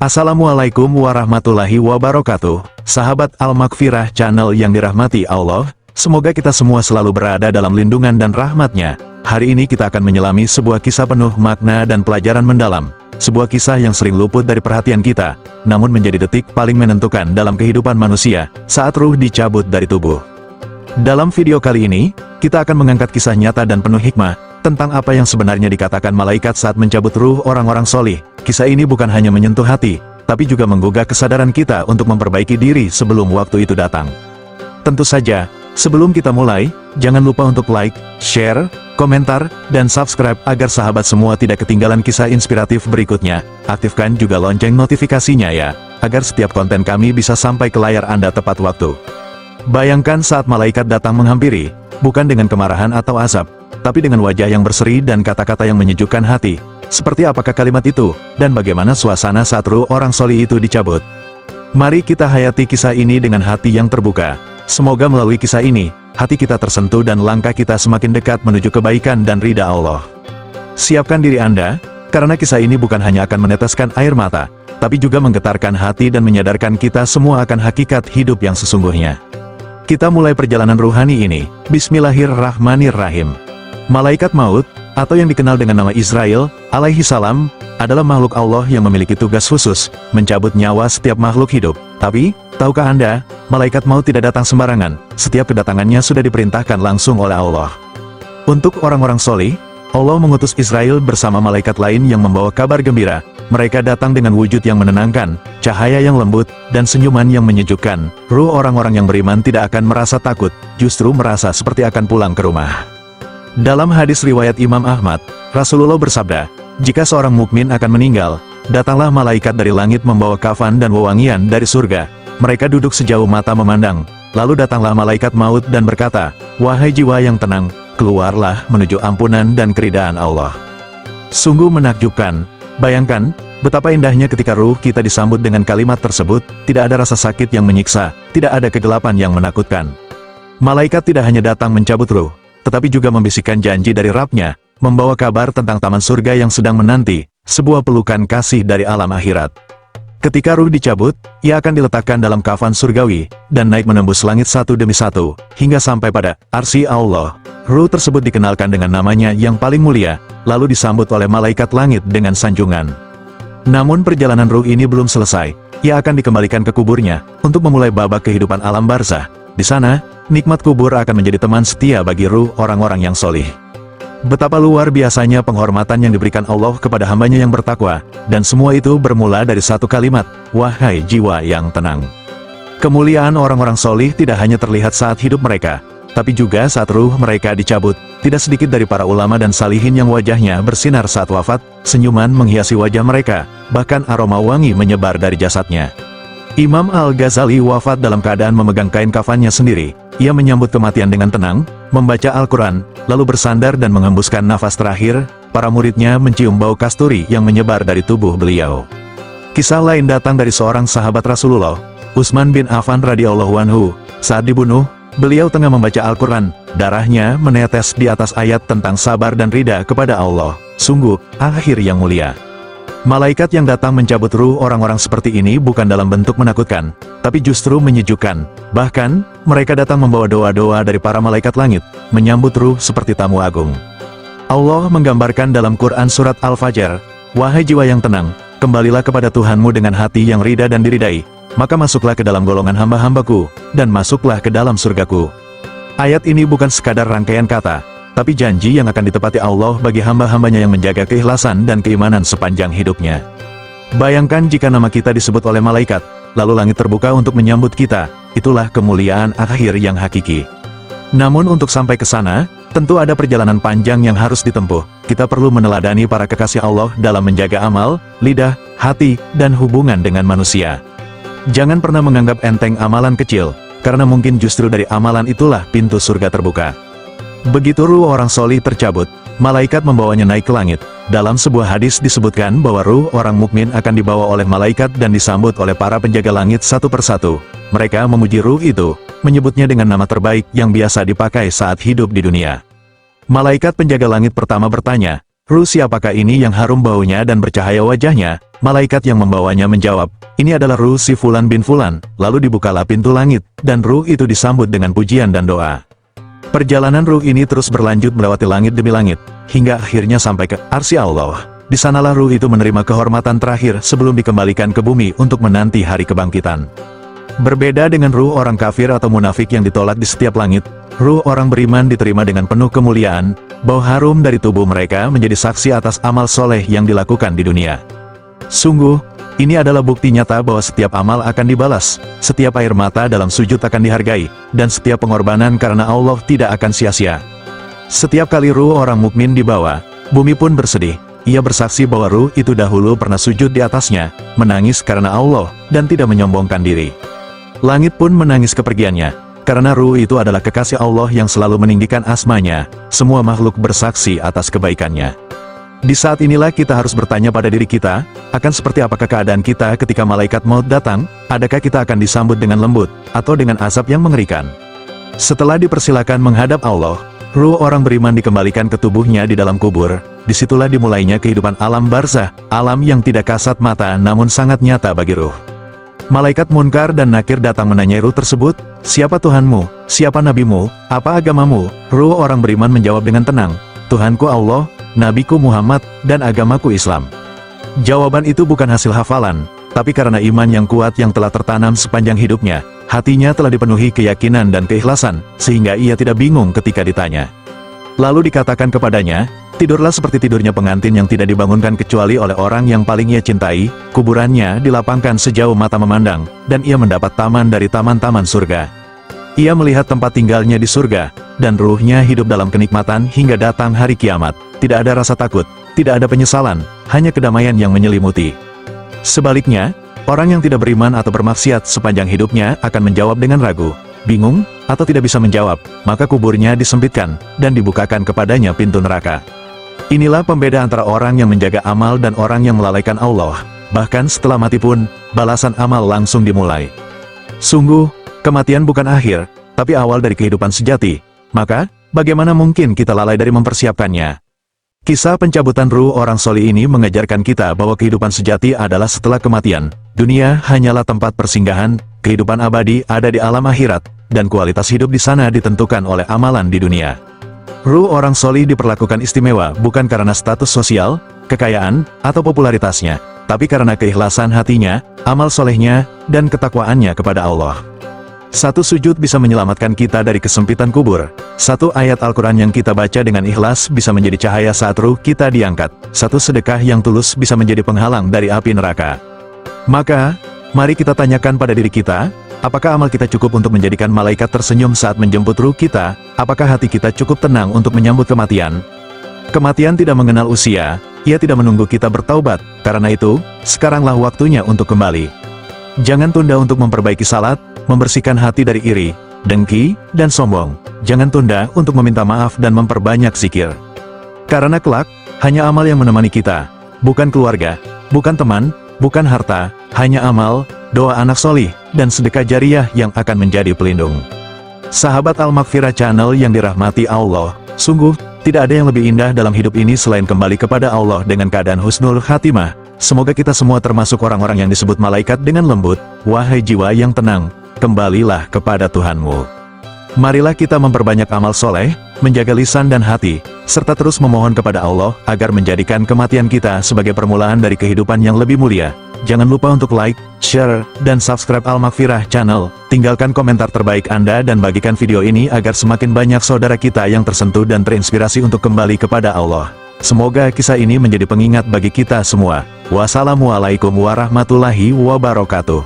Assalamualaikum warahmatullahi wabarakatuh, sahabat Al-Maghfirah channel yang dirahmati Allah, semoga kita semua selalu berada dalam lindungan dan rahmat-Nya. Hari ini kita akan menyelami sebuah kisah penuh makna dan pelajaran mendalam, sebuah kisah yang sering luput dari perhatian kita, namun menjadi detik paling menentukan dalam kehidupan manusia, saat ruh dicabut dari tubuh. Dalam video kali ini, kita akan mengangkat kisah nyata dan penuh hikmah, tentang apa yang sebenarnya dikatakan malaikat saat mencabut ruh orang-orang solih. Kisah ini bukan hanya menyentuh hati, tapi juga menggugah kesadaran kita untuk memperbaiki diri sebelum waktu itu datang. Tentu saja, sebelum kita mulai, jangan lupa untuk like, share, komentar, dan subscribe agar sahabat semua tidak ketinggalan kisah inspiratif berikutnya. Aktifkan juga lonceng notifikasinya ya, agar setiap konten kami bisa sampai ke layar Anda tepat waktu. Bayangkan saat malaikat datang menghampiri, bukan dengan kemarahan atau azab, tapi dengan wajah yang berseri dan kata-kata yang menyejukkan hati. Seperti apakah kalimat itu, dan bagaimana suasana saat ruh orang solih itu dicabut? Mari kita hayati kisah ini dengan hati yang terbuka. Semoga melalui kisah ini, hati kita tersentuh dan langkah kita semakin dekat menuju kebaikan dan ridha Allah. Siapkan diri Anda, karena kisah ini bukan hanya akan meneteskan air mata, tapi juga menggetarkan hati dan menyadarkan kita semua akan hakikat hidup yang sesungguhnya. Kita mulai perjalanan ruhani ini. Bismillahirrahmanirrahim. Malaikat maut, atau yang dikenal dengan nama Israel, alaihi salam, adalah makhluk Allah yang memiliki tugas khusus, mencabut nyawa setiap makhluk hidup. Tapi, tahukah Anda, malaikat maut tidak datang sembarangan, setiap kedatangannya sudah diperintahkan langsung oleh Allah. Untuk orang-orang solih, Allah mengutus Israel bersama malaikat lain yang membawa kabar gembira. Mereka datang dengan wujud yang menenangkan, cahaya yang lembut, dan senyuman yang menyejukkan. Ruh orang-orang yang beriman tidak akan merasa takut, justru merasa seperti akan pulang ke rumah. Dalam hadis riwayat Imam Ahmad, Rasulullah bersabda, jika seorang mukmin akan meninggal, datanglah malaikat dari langit membawa kafan dan wewangian dari surga. Mereka duduk sejauh mata memandang, lalu datanglah malaikat maut dan berkata, wahai jiwa yang tenang, keluarlah menuju ampunan dan keridaan Allah. Sungguh menakjubkan. Bayangkan, betapa indahnya ketika ruh kita disambut dengan kalimat tersebut, tidak ada rasa sakit yang menyiksa, tidak ada kegelapan yang menakutkan. Malaikat tidak hanya datang mencabut ruh, tetapi juga membisikkan janji dari Rabb-Nya, membawa kabar tentang taman surga yang sedang menanti, sebuah pelukan kasih dari alam akhirat. Ketika ruh dicabut, ia akan diletakkan dalam kafan surgawi, dan naik menembus langit satu demi satu, hingga sampai pada arsy Allah. Ruh tersebut dikenalkan dengan namanya yang paling mulia, lalu disambut oleh malaikat langit dengan sanjungan. Namun perjalanan ruh ini belum selesai, ia akan dikembalikan ke kuburnya, untuk memulai babak kehidupan alam barzah. Di sana, nikmat kubur akan menjadi teman setia bagi ruh orang-orang yang solih. Betapa luar biasanya penghormatan yang diberikan Allah kepada hambanya yang bertakwa, dan semua itu bermula dari satu kalimat, wahai jiwa yang tenang. Kemuliaan orang-orang solih tidak hanya terlihat saat hidup mereka, tapi juga saat ruh mereka dicabut. Tidak sedikit dari para ulama dan salihin yang wajahnya bersinar saat wafat, senyuman menghiasi wajah mereka, bahkan aroma wangi menyebar dari jasadnya. Imam Al-Ghazali wafat dalam keadaan memegang kain kafannya sendiri. Ia menyambut kematian dengan tenang, membaca Al-Quran, lalu bersandar dan mengembuskan nafas terakhir. Para muridnya mencium bau kasturi yang menyebar dari tubuh beliau. Kisah lain datang dari seorang sahabat Rasulullah, Utsman bin Affan radhiyallahu anhu. Saat dibunuh, beliau tengah membaca Al-Quran, darahnya menetes di atas ayat tentang sabar dan ridha kepada Allah. Sungguh, akhir yang mulia. Malaikat yang datang mencabut ruh orang-orang seperti ini bukan dalam bentuk menakutkan, tapi justru menyejukkan. Bahkan, mereka datang membawa doa-doa dari para malaikat langit, menyambut ruh seperti tamu agung. Allah menggambarkan dalam Quran surat Al-Fajr, wahai jiwa yang tenang, kembalilah kepada Tuhanmu dengan hati yang ridha dan diridai, maka masuklah ke dalam golongan hamba-hambaku, dan masuklah ke dalam surgaku. Ayat ini bukan sekadar rangkaian kata, tapi janji yang akan ditepati Allah bagi hamba-hambanya yang menjaga keikhlasan dan keimanan sepanjang hidupnya. Bayangkan jika nama kita disebut oleh malaikat, lalu langit terbuka untuk menyambut kita, itulah kemuliaan akhir yang hakiki. Namun untuk sampai ke sana, tentu ada perjalanan panjang yang harus ditempuh. Kita perlu meneladani para kekasih Allah dalam menjaga amal, lidah, hati, dan hubungan dengan manusia. Jangan pernah menganggap enteng amalan kecil, karena mungkin justru dari amalan itulah pintu surga terbuka. Begitu ruh orang solih tercabut, malaikat membawanya naik ke langit. Dalam sebuah hadis disebutkan bahwa ruh orang mukmin akan dibawa oleh malaikat dan disambut oleh para penjaga langit satu persatu. Mereka memuji ruh itu, menyebutnya dengan nama terbaik yang biasa dipakai saat hidup di dunia. Malaikat penjaga langit pertama bertanya, ruh siapakah ini yang harum baunya dan bercahaya wajahnya? Malaikat yang membawanya menjawab, "Ini adalah ruh si Fulan bin Fulan." Lalu dibukalah pintu langit, dan ruh itu disambut dengan pujian dan doa. Perjalanan ruh ini terus berlanjut melewati langit demi langit, hingga akhirnya sampai ke arsy Allah. Di sanalah ruh itu menerima kehormatan terakhir sebelum dikembalikan ke bumi untuk menanti hari kebangkitan. Berbeda dengan ruh orang kafir atau munafik yang ditolak di setiap langit, ruh orang beriman diterima dengan penuh kemuliaan. Bau harum dari tubuh mereka menjadi saksi atas amal soleh yang dilakukan di dunia. Sungguh, ini adalah bukti nyata bahwa setiap amal akan dibalas, setiap air mata dalam sujud akan dihargai, dan setiap pengorbanan karena Allah tidak akan sia-sia. Setiap kali ruh orang mukmin dibawa, bumi pun bersedih. Ia bersaksi bahwa ruh itu dahulu pernah sujud di atasnya, menangis karena Allah, dan tidak menyombongkan diri. Langit pun menangis kepergiannya, karena ruh itu adalah kekasih Allah yang selalu meninggikan asmanya. Semua makhluk bersaksi atas kebaikannya. Di saat inilah kita harus bertanya pada diri kita, akan seperti apakah keadaan kita ketika malaikat maut datang? Adakah kita akan disambut dengan lembut, atau dengan azab yang mengerikan? Setelah dipersilakan menghadap Allah, ruh orang beriman dikembalikan ke tubuhnya di dalam kubur. Disitulah dimulainya kehidupan alam barzah, alam yang tidak kasat mata namun sangat nyata bagi ruh. Malaikat Munkar dan Nakir datang menanyai ruh tersebut, "Siapa Tuhanmu? Siapa nabimu? Apa agamamu?" Ruh orang beriman menjawab dengan tenang, "Tuhanku Allah, nabiku Muhammad, dan agamaku Islam." Jawaban itu bukan hasil hafalan, tapi karena iman yang kuat yang telah tertanam sepanjang hidupnya. Hatinya telah dipenuhi keyakinan dan keikhlasan, sehingga ia tidak bingung ketika ditanya. Lalu dikatakan kepadanya, "Tidurlah seperti tidurnya pengantin yang tidak dibangunkan kecuali oleh orang yang paling ia cintai." Kuburannya dilapangkan sejauh mata memandang, dan ia mendapat taman dari taman-taman surga. Ia melihat tempat tinggalnya di surga, dan ruhnya hidup dalam kenikmatan hingga datang hari kiamat. Tidak ada rasa takut, tidak ada penyesalan, hanya kedamaian yang menyelimuti. Sebaliknya, orang yang tidak beriman atau bermaksiat sepanjang hidupnya akan menjawab dengan ragu, bingung, atau tidak bisa menjawab, maka kuburnya disempitkan, dan dibukakan kepadanya pintu neraka. Inilah pembeda antara orang yang menjaga amal dan orang yang melalaikan Allah. Bahkan setelah mati pun, balasan amal langsung dimulai. Sungguh, kematian bukan akhir, tapi awal dari kehidupan sejati. Maka, bagaimana mungkin kita lalai dari mempersiapkannya? Kisah pencabutan ruh orang solih ini mengajarkan kita bahwa kehidupan sejati adalah setelah kematian. Dunia hanyalah tempat persinggahan, kehidupan abadi ada di alam akhirat, dan kualitas hidup di sana ditentukan oleh amalan di dunia. Ruh orang solih diperlakukan istimewa bukan karena status sosial, kekayaan, atau popularitasnya, tapi karena keikhlasan hatinya, amal solehnya, dan ketakwaannya kepada Allah. Satu sujud bisa menyelamatkan kita dari kesempitan kubur. Satu ayat Al-Quran yang kita baca dengan ikhlas bisa menjadi cahaya saat ruh kita diangkat. Satu sedekah yang tulus bisa menjadi penghalang dari api neraka. Maka, mari kita tanyakan pada diri kita, apakah amal kita cukup untuk menjadikan malaikat tersenyum saat menjemput ruh kita? Apakah hati kita cukup tenang untuk menyambut kematian? Kematian tidak mengenal usia, ia tidak menunggu kita bertaubat. Karena itu, sekaranglah waktunya untuk kembali. Jangan tunda untuk memperbaiki salat, membersihkan hati dari iri, dengki, dan sombong. Jangan tunda untuk meminta maaf dan memperbanyak zikir. Karena kelak, hanya amal yang menemani kita. Bukan keluarga, bukan teman, bukan harta, hanya amal, doa anak solih, dan sedekah jariah yang akan menjadi pelindung. Sahabat Al-Maghfirah Channel yang dirahmati Allah, sungguh, tidak ada yang lebih indah dalam hidup ini selain kembali kepada Allah dengan keadaan husnul khatimah. Semoga kita semua termasuk orang-orang yang disebut malaikat dengan lembut. Wahai jiwa yang tenang, kembalilah kepada Tuhanmu. Marilah kita memperbanyak amal soleh, menjaga lisan dan hati, serta terus memohon kepada Allah agar menjadikan kematian kita sebagai permulaan dari kehidupan yang lebih mulia. Jangan lupa untuk like, share, dan subscribe Al-Maghfirah Channel. Tinggalkan komentar terbaik Anda dan bagikan video ini agar semakin banyak saudara kita yang tersentuh dan terinspirasi untuk kembali kepada Allah. Semoga kisah ini menjadi pengingat bagi kita semua. Wassalamualaikum warahmatullahi wabarakatuh.